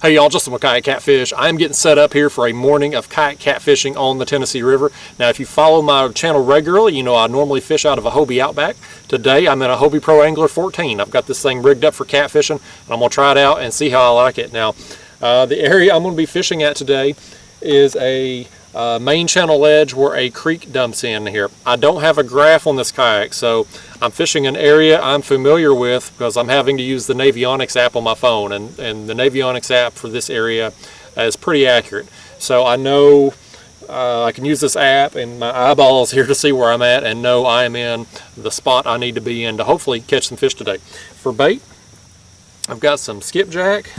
Hey y'all, Justin with Kayak Catfish. I'm getting set up here for a morning of kayak catfishing on the Tennessee River. Now if you follow my channel regularly, you know I normally fish out of a Hobie Outback. Today I'm in a Hobie Pro Angler 14. I've got this thing rigged up for catfishing and I'm going to try it out and see how I like it. Now the area I'm going to be fishing at today is a main channel ledge where a creek dumps in here. I don't have a graph on this kayak, so I'm fishing an area I'm familiar with because I'm having to use the Navionics app on my phone, and the Navionics app for this area is pretty accurate. So I know I can use this app and my eyeballs here to see where I'm at and know I am in the spot I need to be in to hopefully catch some fish today. For bait, I've got some skipjack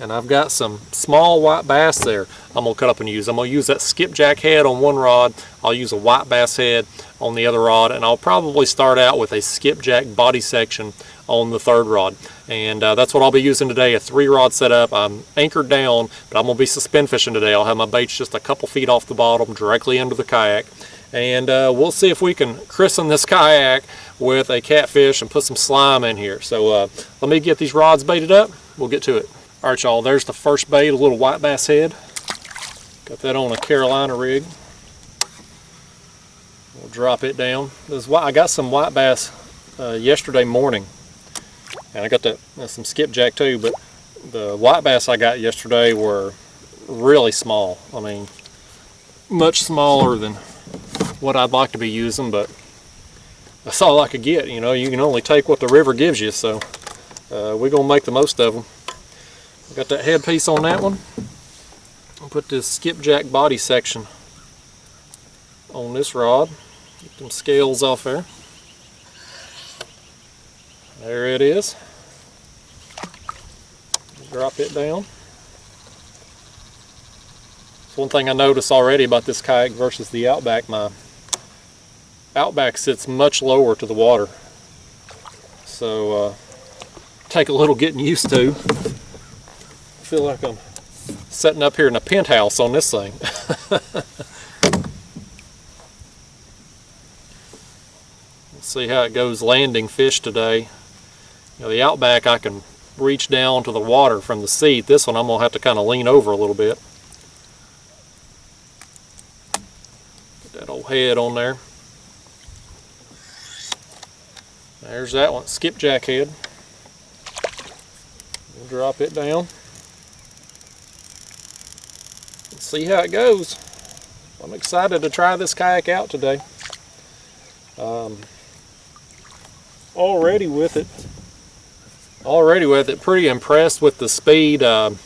and I've got some small white bass there I'm going to cut up and use. I'm going to use that skipjack head on one rod. I'll use a white bass head on the other rod, and I'll probably start out with a skipjack body section on the third rod. And that's what I'll be using today, a 3-rod setup. I'm anchored down, but I'm going to be suspend fishing today. I'll have my baits just a couple feet off the bottom, directly into the kayak. And we'll see if we can christen this kayak with a catfish and put some slime in here. So let me get these rods baited up. We'll get to it. All right, y'all, there's the first bait, a little white bass head. Got that on a Carolina rig. We'll drop it down. I got some white bass yesterday morning, and I got some skipjack too, but the white bass I got yesterday were really small. I mean, much smaller than what I'd like to be using, but that's all I could get. You know, you can only take what the river gives you, so we're gonna make the most of them. Got that headpiece on that one. I'll put this skipjack body section on this rod. Get them scales off there. There it is. Drop it down. That's one thing I noticed already about this kayak versus the Outback. My Outback sits much lower to the water, so take a little getting used to. I feel like I'm setting up here in a penthouse on this thing. Let's see how it goes landing fish today. You know, the Outback I can reach down to the water from the seat. This one I'm going to have to kind of lean over a little bit. Get that old head on there. There's that one, skipjack head. We'll drop it down. See how it goes. I'm excited to try this kayak out today. Already with it, pretty impressed with the speed. You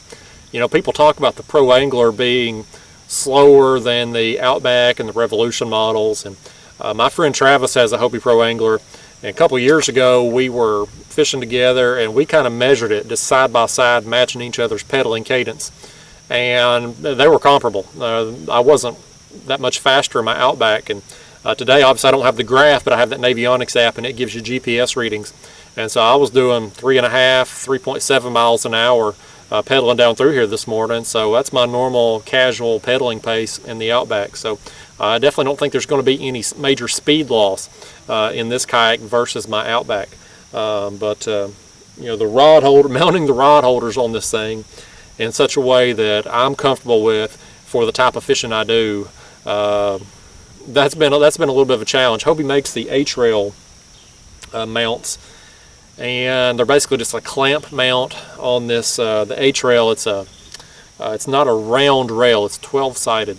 know, people talk about the Pro Angler being slower than the Outback and the Revolution models, and my friend Travis has a Hobie Pro Angler, and a couple years ago we were fishing together and we kind of measured it just side by side, matching each other's pedaling cadence. And they were comparable. I wasn't that much faster in my Outback, and today obviously I don't have the graph, but I have that Navionics app and it gives you GPS readings, and so I was doing 3.7 miles an hour pedaling down through here this morning. So that's my normal casual pedaling pace in the Outback. So I definitely don't think there's going to be any major speed loss in this kayak versus my Outback, but you know, the rod holder, mounting the rod holders on this thing in such a way that I'm comfortable with for the type of fishing I do, that's been a little bit of a challenge. Hobie makes the H-rail mounts, and they're basically just a clamp mount on this. The H-rail, it's not a round rail, it's 12-sided,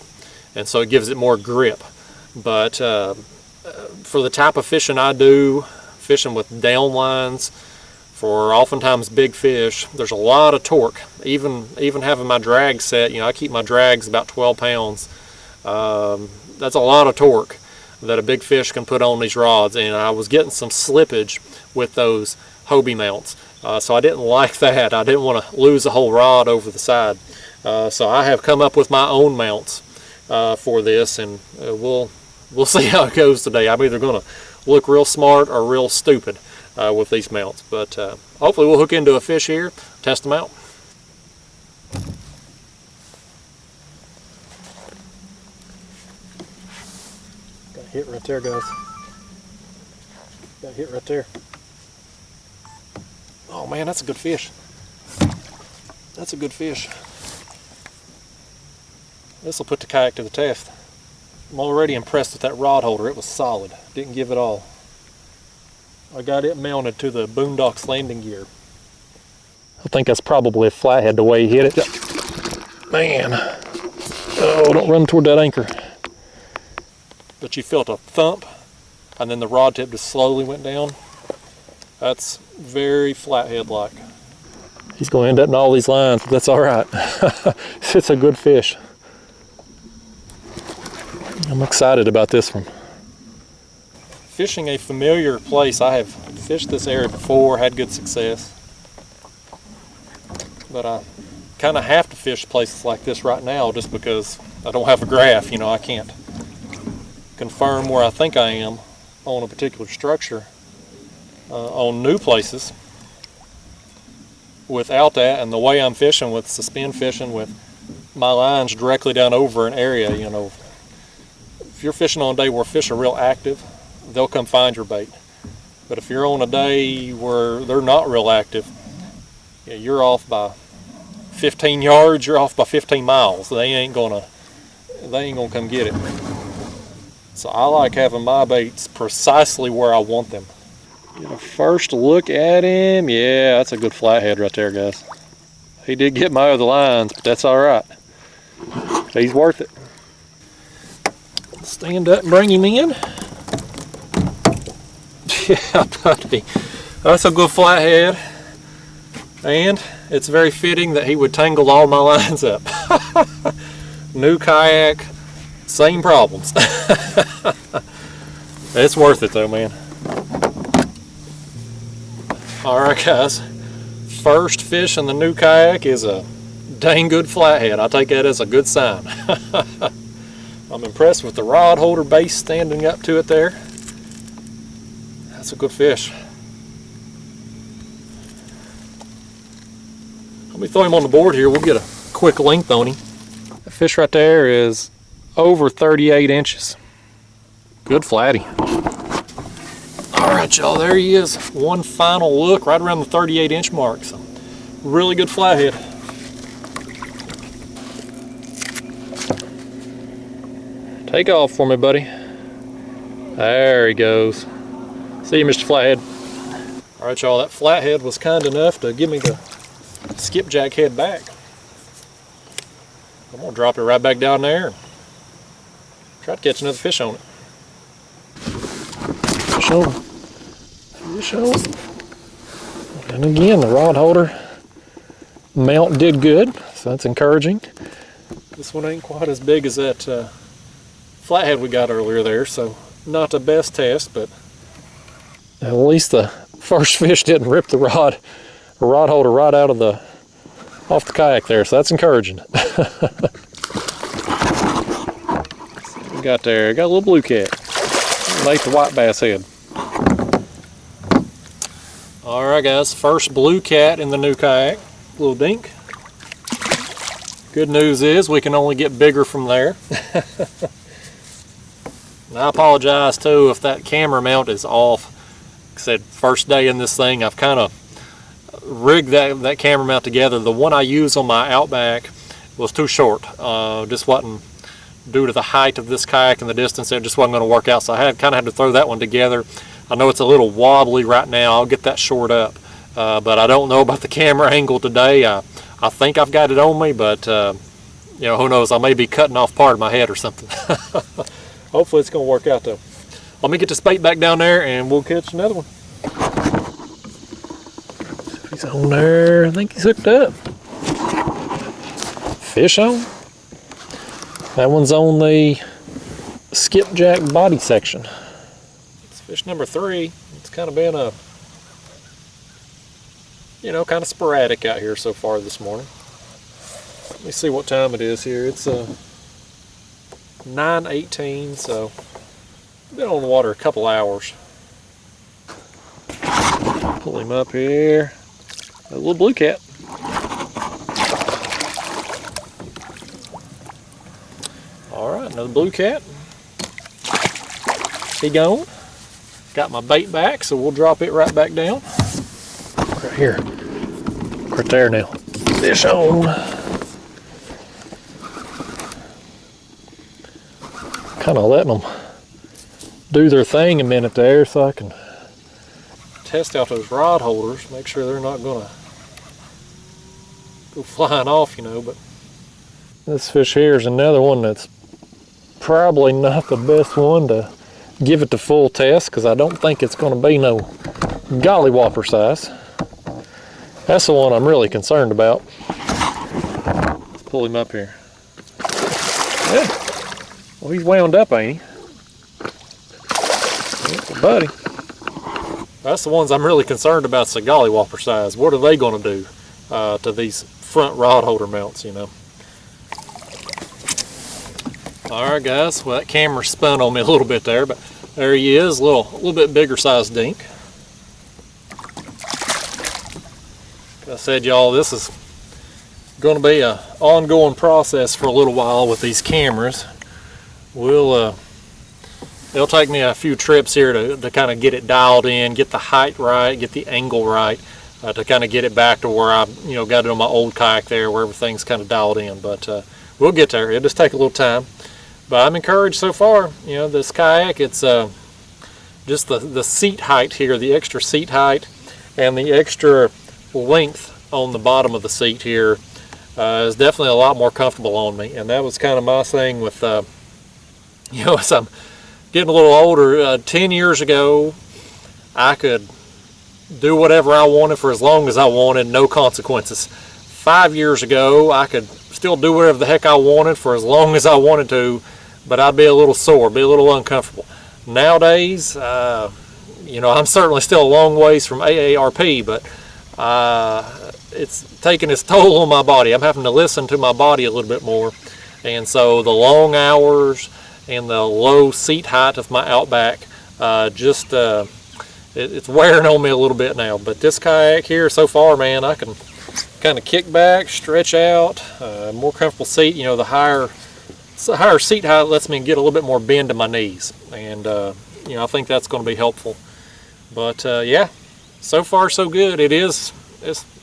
and so it gives it more grip. But for the type of fishing I do, fishing with down lines, for oftentimes big fish, there's a lot of torque. Even having my drag set, you know, I keep my drags about 12 pounds. That's a lot of torque that a big fish can put on these rods, and I was getting some slippage with those Hobie mounts. So I didn't like that. I didn't want to lose a whole rod over the side. So I have come up with my own mounts for this, and we'll see how it goes today. I'm either going to look real smart or real stupid with these mounts, but hopefully we'll hook into a fish here, test them out. Got a hit right there, guys. Got a hit right there. Oh man, that's a good fish. That's a good fish. This will put the kayak to the test. I'm already impressed with that rod holder. It was solid. Didn't give it all. I got it mounted to the Boondocks landing gear. I think that's probably a flathead the way he hit it. Man. Oh, don't run toward that anchor. But you felt a thump, and then the rod tip just slowly went down. That's very flathead-like. He's going to end up in all these lines, but that's all right. It's a good fish. I'm excited about this one. Fishing a familiar place. I have fished this area before, had good success. But I kind of have to fish places like this right now just because I don't have a graph. You know, I can't confirm where I think I am on a particular structure on new places without that. And the way I'm fishing with suspend fishing with my lines directly down over an area, you know, if you're fishing on a day where fish are real active, they'll come find your bait. But if you're on a day where they're not real active, yeah, you're off by 15 yards, you're off by 15 miles. They ain't gonna come get it. So I like having my baits precisely where I want them. Get a first look at him. Yeah, that's a good flathead right there, guys. He did get my other lines, but that's all right. He's worth it. Stand up and bring him in. Yeah, buddy. That's a good flathead. And it's very fitting that he would tangle all my lines up. New kayak, same problems. It's worth it though, man. Alright guys, first fish in the new kayak is a dang good flathead. I take that as a good sign. I'm impressed with the rod holder base standing up to it there. That's a good fish. Let me throw him on the board here. We'll get a quick length on him. That fish right there is over 38 inches. Good flatty. All right, y'all, there he is. One final look right around the 38 inch mark. So really good flathead. Take off for me, buddy. There he goes. See you, Mr. Flathead. All right, y'all, that flathead was kind enough to give me the skipjack head back. I'm gonna drop it right back down there and try to catch another fish on it. Fish on. Fish on. And again, the rod holder mount did good, so that's encouraging. This one ain't quite as big as that flathead we got earlier there, so not the best test, but at least the first fish didn't rip the rod holder right out of off the kayak there, so that's encouraging. We got there, got a little blue cat. Ate the white bass head. All right, guys, first blue cat in the new kayak. Little dink. Good news is we can only get bigger from there. And I apologize too if that camera mount is off. Like I said, first day in this thing, I've kind of rigged that camera mount together. The one I use on my Outback was too short. Just wasn't, due to the height of this kayak and the distance, it just wasn't going to work out. So I kind of had to throw that one together. I know it's a little wobbly right now. I'll get that short up. But I don't know about the camera angle today. I think I've got it on me, but you know, who knows? I may be cutting off part of my head or something. Hopefully it's going to work out though. Let me get this bait back down there and we'll catch another one. He's on there. I think he's hooked up. Fish on. That one's on the skipjack body section. It's fish number 3. It's kind of been a, you know, kind of sporadic out here so far this morning. Let me see what time it is here. It's 9:18, so been on the water a couple hours. Pull him up here. A little blue cat. All right, another blue cat. He gone. Got my bait back, so we'll drop it right back down. Right here. Right there now. Fish on. kind of letting them do their thing a minute there so I can test out those rod holders, make sure they're not going to go flying off, you know. But this fish here is another one that's probably not the best one to give it the full test, because I don't think it's going to be no golly whopper size. That's the one I'm really concerned about. Let's pull him up here. Yeah. Well, he's wound up, ain't he? Yeah, buddy. That's the ones I'm really concerned about, is the golly whopper size. What are they going to do to these front rod holder mounts, you know? Alright guys, well that camera spun on me a little bit there, but there he is, a little bit bigger size dink. Like I said, y'all, this is going to be an ongoing process for a little while with these cameras. It'll take me a few trips here to kind of get it dialed in, get the height right, get the angle right, to kind of get it back to where I got it on my old kayak there, where everything's kind of dialed in. But we'll get there. It'll just take a little time. But I'm encouraged so far. This kayak, it's just the seat height here, the extra seat height and the extra length on the bottom of the seat here is definitely a lot more comfortable on me. And that was kind of my thing with, as I'm getting a little older. 10 years ago, I could do whatever I wanted for as long as I wanted, no consequences. 5 years ago, I could still do whatever the heck I wanted for as long as I wanted to, but I'd be a little sore, be a little uncomfortable. Nowadays, I'm certainly still a long ways from AARP, but it's taking its toll on my body. I'm having to listen to my body a little bit more, and so the long hours and the low seat height of my Outback, it's wearing on me a little bit now. But this kayak here, so far, man, I can kind of kick back, stretch out, more comfortable seat. The higher seat height lets me get a little bit more bend in my knees, and I think that's going to be helpful. But yeah, so far so good. It's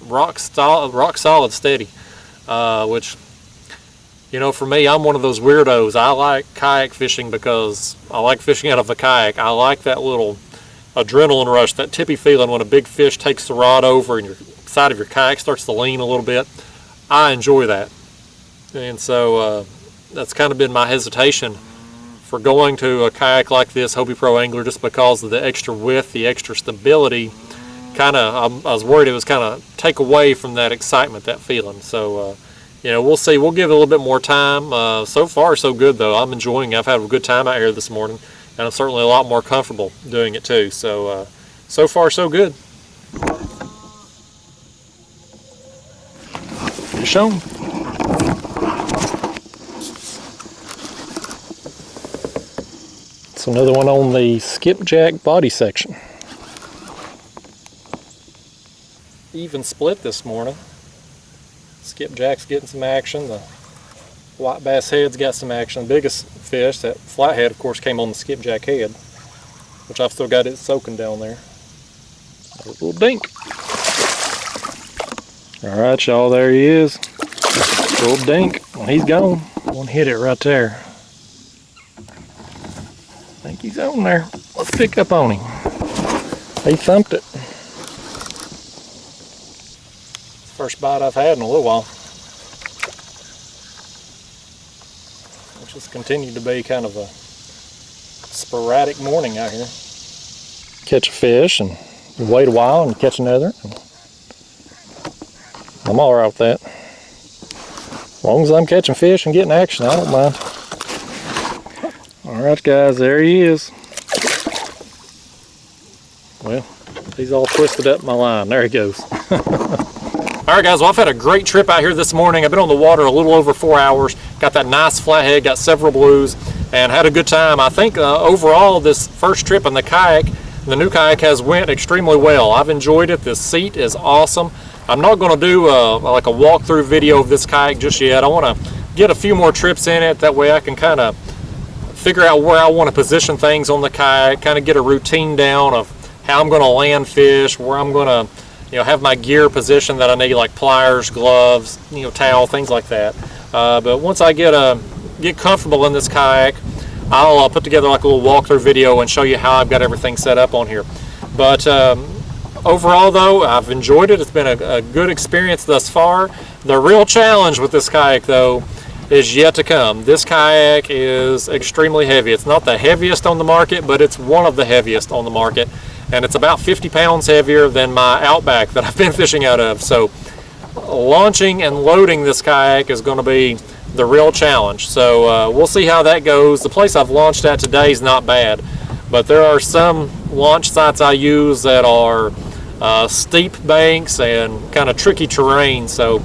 rock solid steady, which for me, I'm one of those weirdos. I like kayak fishing because I like fishing out of a kayak. I like that little adrenaline rush, that tippy feeling when a big fish takes the rod over and your side of your kayak starts to lean a little bit. I enjoy that, and so that's kind of been my hesitation for going to a kayak like this, Hobie Pro Angler, just because of the extra width, the extra stability. I was worried it was kind of take away from that excitement, that feeling. So we'll see. We'll give it a little bit more time. So far so good though. I'm enjoying it. I've had a good time out here this morning, and I'm certainly a lot more comfortable doing it too. So so far so good. Fish on. It's another one on the skipjack body section. Even split this morning. Skipjack's getting some action. The white bass head's got some action. The biggest fish, that flathead, of course, came on the skipjack head, which I've still got it soaking down there. A little dink. All right, y'all, there he is. Little dink. Well, he's gone. One hit it right there. I think he's on there. Let's pick up on him. He thumped it. First bite I've had in a little while. It's just continued to be kind of a sporadic morning out here. Catch a fish and wait a while and catch another. I'm all right with that. As long as I'm catching fish and getting action, I don't mind. Alright guys, there he is. Well, he's all twisted up my line. There he goes. Alright guys, well I've had a great trip out here this morning. I've been on the water a little over 4 hours. Got that nice flathead, got several blues, and had a good time. I think overall this first trip in the kayak, the new kayak, has went extremely well. I've enjoyed it. This seat is awesome. I'm not going to do like a walkthrough video of this kayak just yet. I want to get a few more trips in it. That way I can kind of figure out where I want to position things on the kayak, kind of get a routine down of how I'm going to land fish, where I'm going to have my gear position that I need, like pliers, gloves, towel, things like that. But once I get comfortable in this kayak, I'll put together like a little walkthrough video and show you how I've got everything set up on here. But overall though, I've enjoyed it. It's been a good experience thus far. The real challenge with this kayak though is yet to come. This kayak is extremely heavy. It's not the heaviest on the market, but it's one of the heaviest on the market, and it's about 50 pounds heavier than my Outback that I've been fishing out of. So launching and loading this kayak is going to be the real challenge. So we'll see how that goes. The place I've launched at today is not bad, but there are some launch sites I use that are steep banks and kind of tricky terrain. So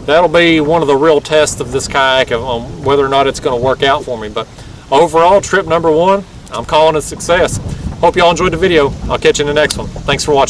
that'll be one of the real tests of this kayak on whether or not it's going to work out for me. But overall, trip number 1, I'm calling it a success. Hope y'all enjoyed the video. I'll catch you in the next one. Thanks for watching.